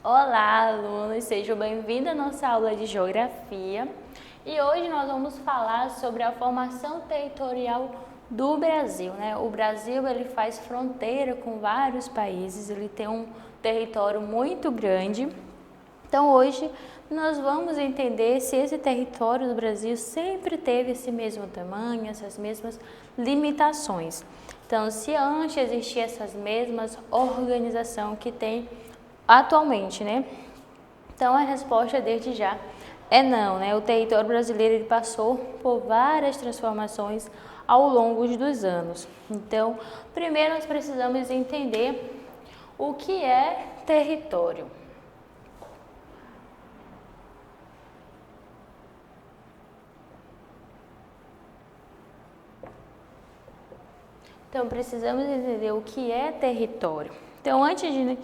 Olá, alunos! Sejam bem-vindos à nossa aula de Geografia. E hoje nós vamos falar sobre a formação territorial do Brasil, né? O Brasil, ele faz fronteira com vários países, ele tem um território muito grande. Então, hoje nós vamos entender se esse território do Brasil sempre teve esse mesmo tamanho, essas mesmas limitações. Então, se antes existia essas mesmas organização que tem atualmente, né? Então, a resposta desde já é não, né? O território brasileiro ele passou por várias transformações ao longo dos anos. Então, primeiro nós precisamos entender o que é território. Então, precisamos entender o que é território. Então, antes de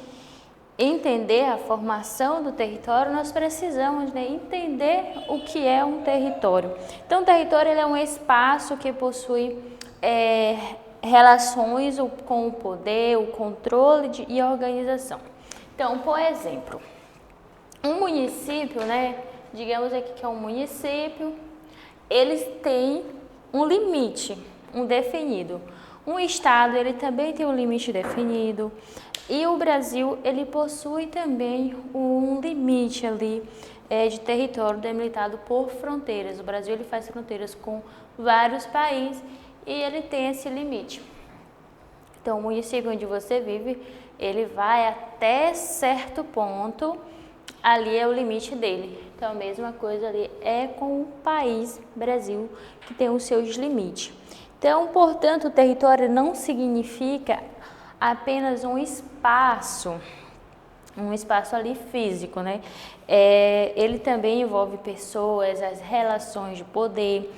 entender a formação do território, nós precisamos entender o que é um território. Então, o território ele é um espaço que possui relações com o poder, o controle e a organização. Então, por exemplo, um município, digamos aqui que é um município, eles têm um limite, um definido. Um estado, ele também tem um limite definido. E o Brasil, ele possui também um limite ali de território delimitado por fronteiras. O Brasil, ele faz fronteiras com vários países e ele tem esse limite. Então, o município onde você vive, ele vai até certo ponto, ali é o limite dele. Então, a mesma coisa ali é com o país, Brasil, que tem os seus limites. Então, portanto, o território não significa apenas um espaço ali físico, né? Ele também envolve pessoas, as relações de poder,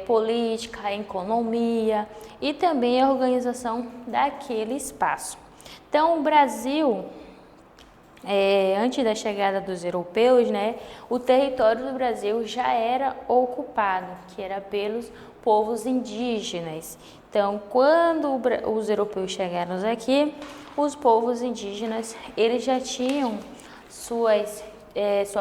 política, economia e também a organização daquele espaço. Então, o Brasil, antes da chegada dos europeus, o território do Brasil já era ocupado, que era pelos povos indígenas. Então, quando os europeus chegaram aqui, os povos indígenas, eles já tinham sua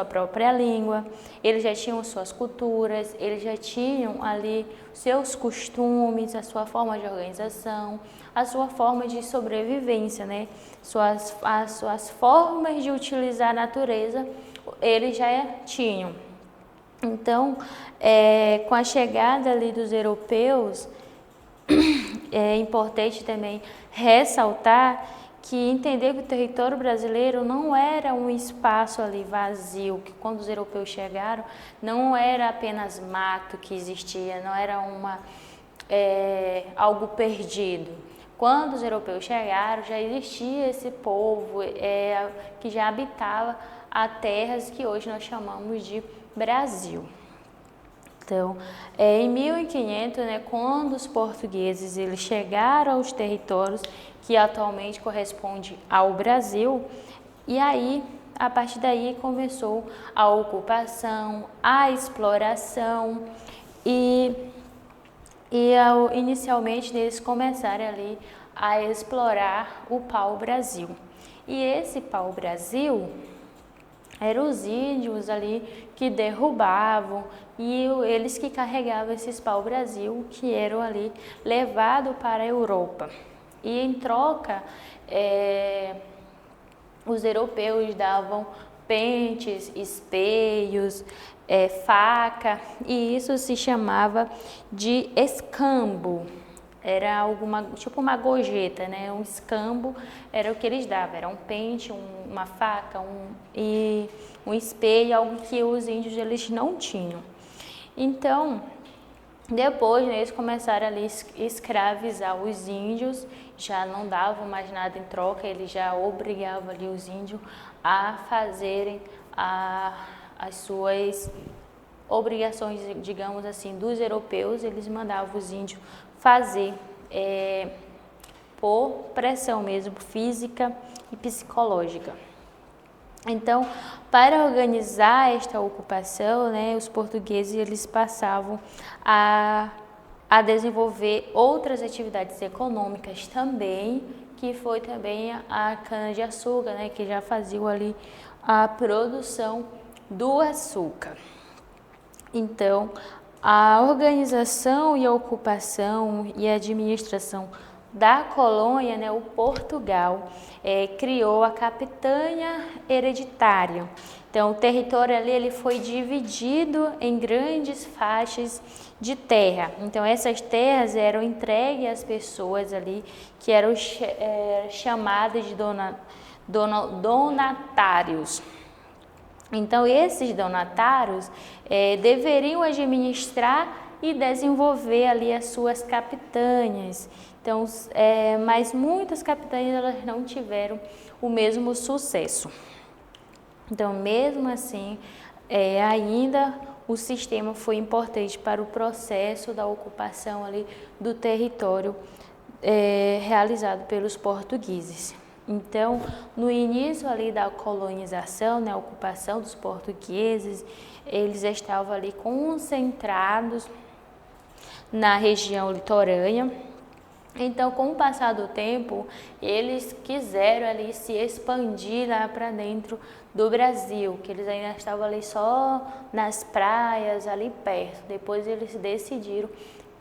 própria língua, eles já tinham suas culturas, eles já tinham ali seus costumes, a sua forma de organização, a sua forma de sobrevivência, as suas formas de utilizar a natureza, eles já tinham. Então, com a chegada ali dos europeus, é importante também ressaltar que entender que o território brasileiro não era um espaço ali vazio, que quando os europeus chegaram, não era apenas mato que existia, não era algo perdido. Quando os europeus chegaram, já existia esse povo que já habitava as terras que hoje nós chamamos de Brasil. Então, em 1500, quando os portugueses eles chegaram aos territórios que atualmente corresponde ao Brasil, e aí, a partir daí, começou a ocupação, a exploração inicialmente eles começaram ali a explorar o pau-brasil. E esse pau-brasil eram os índios ali que derrubavam e eles que carregavam esses pau-brasil que eram ali levados para a Europa. E em troca, os europeus davam pentes, espeios, faca, e isso se chamava de escambo. Era tipo uma gorjeta, um escambo era o que eles davam, era um pente, uma faca, um espelho, algo que os índios eles não tinham. Então, depois eles começaram ali a escravizar os índios, já não davam mais nada em troca, eles já obrigavam ali os índios a fazerem as suas obrigações, digamos assim, dos europeus, eles mandavam os índios fazer por pressão mesmo, física e psicológica. Então, para organizar esta ocupação, os portugueses eles passavam a desenvolver outras atividades econômicas também, que foi também a cana-de-açúcar, né, que já fazia ali a produção do açúcar. Então, a organização e a ocupação e a administração da colônia, né, o Portugal, criou a capitânia hereditária. Então, o território ali ele foi dividido em grandes faixas de terra. Então, essas terras eram entregues às pessoas ali que eram chamadas de donatários. Então, esses donatários deveriam administrar e desenvolver ali as suas capitânias. Então, mas muitas capitânias elas não tiveram o mesmo sucesso. Então, mesmo assim, ainda o sistema foi importante para o processo da ocupação ali do território realizado pelos portugueses. Então, no início ali da colonização, né, a ocupação dos portugueses, eles estavam ali concentrados na região litorânea. Então, com o passar do tempo, eles quiseram ali se expandir lá para dentro do Brasil, que eles ainda estavam ali só nas praias, ali perto. Depois eles decidiram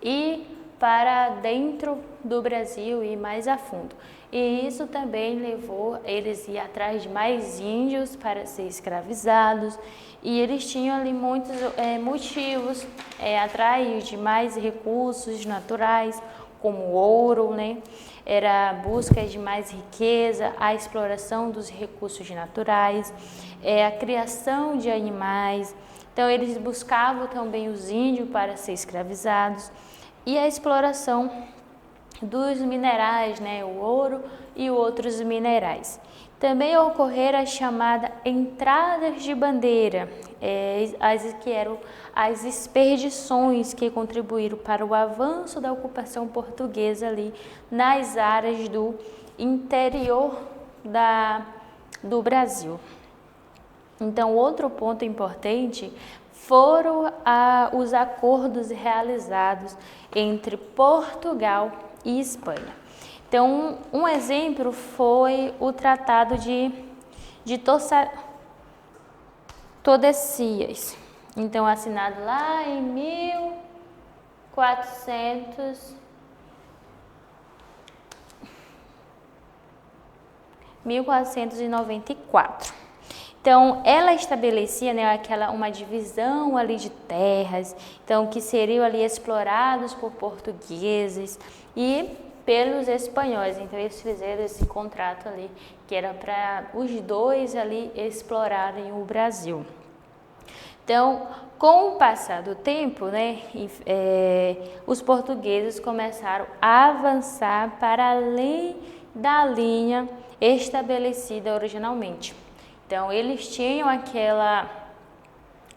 ir para dentro do Brasil e mais a fundo. E isso também levou eles a ir atrás de mais índios para ser escravizados. E eles tinham ali muitos motivos atrás de mais recursos naturais, como ouro, né? Era a busca de mais riqueza, a exploração dos recursos naturais, a criação de animais. Então, eles buscavam também os índios para ser escravizados e a exploração dos minerais, né? O ouro e outros minerais. Também ocorreram as chamadas entradas de bandeira, que eram as expedições que contribuíram para o avanço da ocupação portuguesa ali nas áreas do interior do Brasil. Então, outro ponto importante foram os acordos realizados entre Portugal e Espanha. Então, um exemplo foi o Tratado de Tordesilhas. Então, assinado lá em 1494. Então, ela estabelecia, né, uma divisão ali de terras, então que seriam ali explorados por portugueses e pelos espanhóis. Então, eles fizeram esse contrato ali, que era para os dois ali explorarem o Brasil. Então, com o passar do tempo, né, os portugueses começaram a avançar para além da linha estabelecida originalmente. Então, eles tinham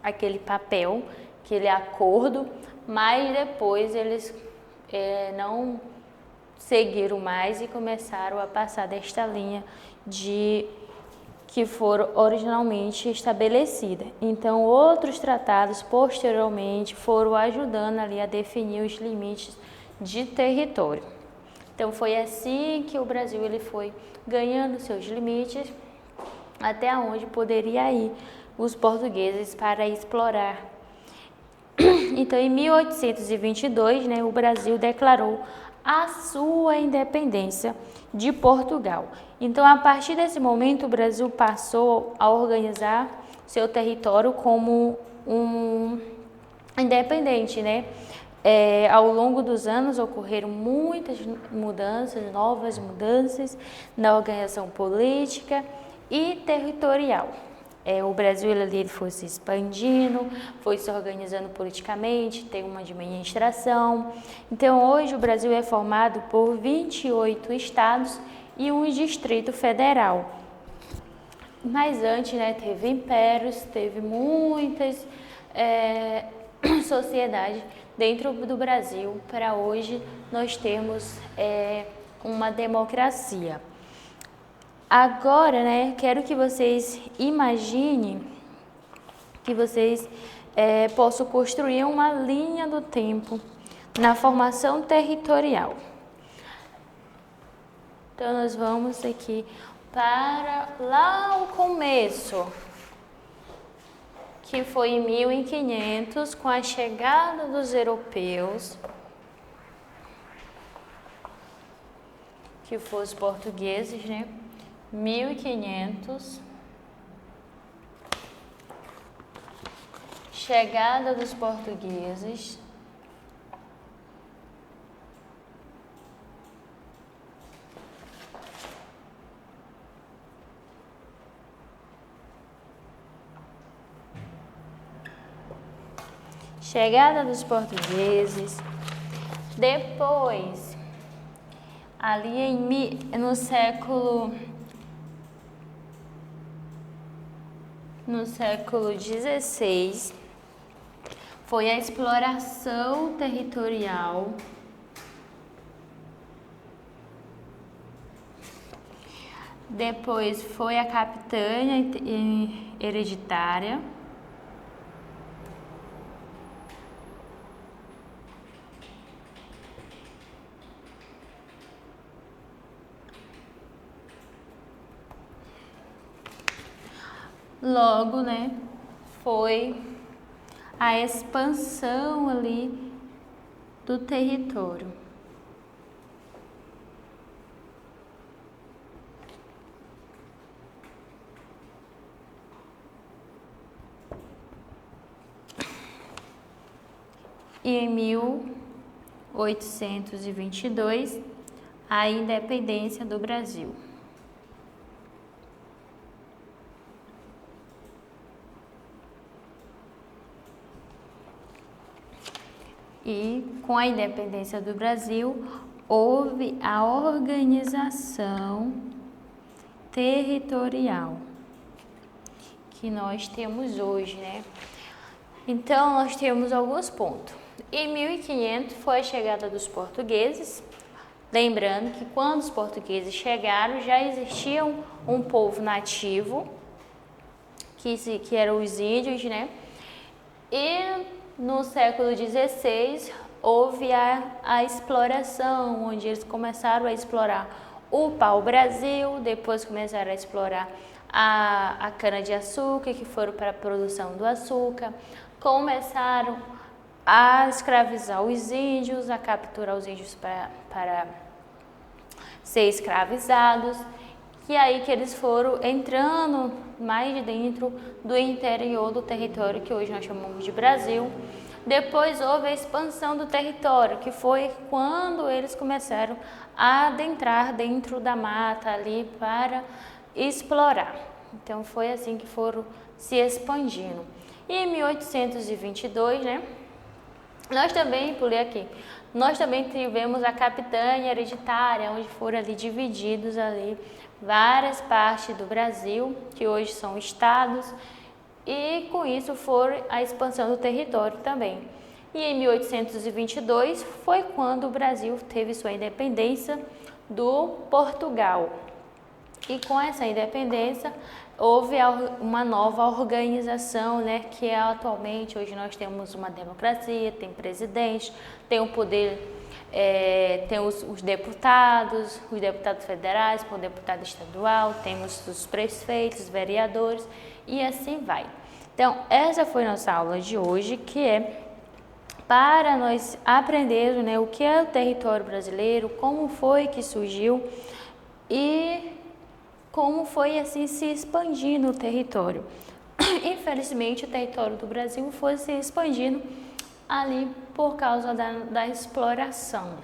aquele papel, aquele acordo, mas depois eles não seguiram mais e começaram a passar desta linha que foram originalmente estabelecidas. Então, outros tratados posteriormente foram ajudando ali a definir os limites de território. Então, foi assim que o Brasil ele foi ganhando seus limites até onde poderia ir os portugueses para explorar. Então, em 1822, né, o Brasil declarou a sua independência de Portugal. Então, a partir desse momento, o Brasil passou a organizar seu território como um independente, né? Ao longo dos anos ocorreram muitas mudanças, novas mudanças na organização política e territorial. O Brasil ele foi se expandindo, foi se organizando politicamente, tem uma administração. Então, hoje o Brasil é formado por 28 estados e um Distrito Federal. Mas antes, né, teve impérios, teve muitas sociedades dentro do Brasil. Para hoje, nós temos uma democracia. Agora, né, quero que vocês imaginem que vocês possam construir uma linha do tempo na formação territorial. Então, nós vamos aqui para lá o começo, que foi em 1500, com a chegada dos europeus, que foram os portugueses, né? 1500, chegada dos portugueses. Chegada dos portugueses. Depois, ali no século XVI, foi a exploração territorial. Depois foi a capitânia hereditária. Logo, né, foi a expansão ali do território. E em 1822, a independência do Brasil. E com a independência do Brasil, houve a organização territorial que nós temos hoje, né? Então, nós temos alguns pontos. Em 1500 foi a chegada dos portugueses. Lembrando que quando os portugueses chegaram, já existia um povo nativo, que eram os índios, né? E no século XVI, houve a exploração, onde eles começaram a explorar o pau-brasil, depois começaram a explorar a cana-de-açúcar, que foram para a produção do açúcar, começaram a escravizar os índios, a capturar os índios para ser escravizados, e aí que eles foram entrando mais dentro do interior do território que hoje nós chamamos de Brasil. Depois houve a expansão do território, que foi quando eles começaram a adentrar dentro da mata ali para explorar. Então foi assim que foram se expandindo. E em 1822, né? Nós também, pulei aqui, nós também tivemos a capitânia hereditária, onde foram ali divididos ali várias partes do Brasil, que hoje são estados, e com isso foi a expansão do território também. E em 1822 foi quando o Brasil teve sua independência do Portugal. E com essa independência houve uma nova organização, né, que é atualmente, hoje nós temos uma democracia, tem presidente, tem o poder, tem os deputados federais, o deputado estadual, temos os prefeitos, vereadores e assim vai. Então, essa foi nossa aula de hoje, que é para nós aprendermos, né, o que é o território brasileiro, como foi que surgiu e como foi assim se expandindo o território. Infelizmente, o território do Brasil foi se expandindo ali por causa da exploração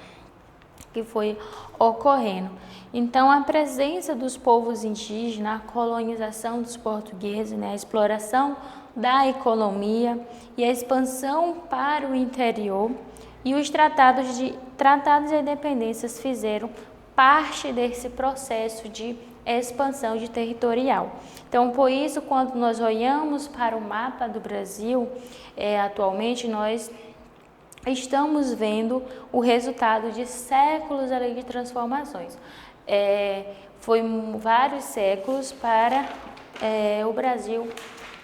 que foi ocorrendo. Então, a presença dos povos indígenas, a colonização dos portugueses, né, a exploração da economia e a expansão para o interior e os tratados e independências fizeram parte desse processo de expansão de territorial. Então, por isso, quando nós olhamos para o mapa do Brasil, atualmente nós estamos vendo o resultado de séculos ali de transformações. Foi vários séculos para o Brasil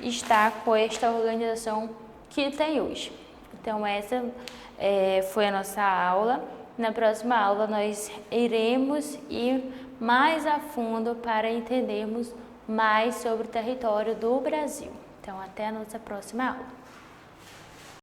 estar com esta organização que tem hoje. Então, essa foi a nossa aula. Na próxima aula, nós iremos ir mais a fundo para entendermos mais sobre o território do Brasil. Então, até a nossa próxima aula.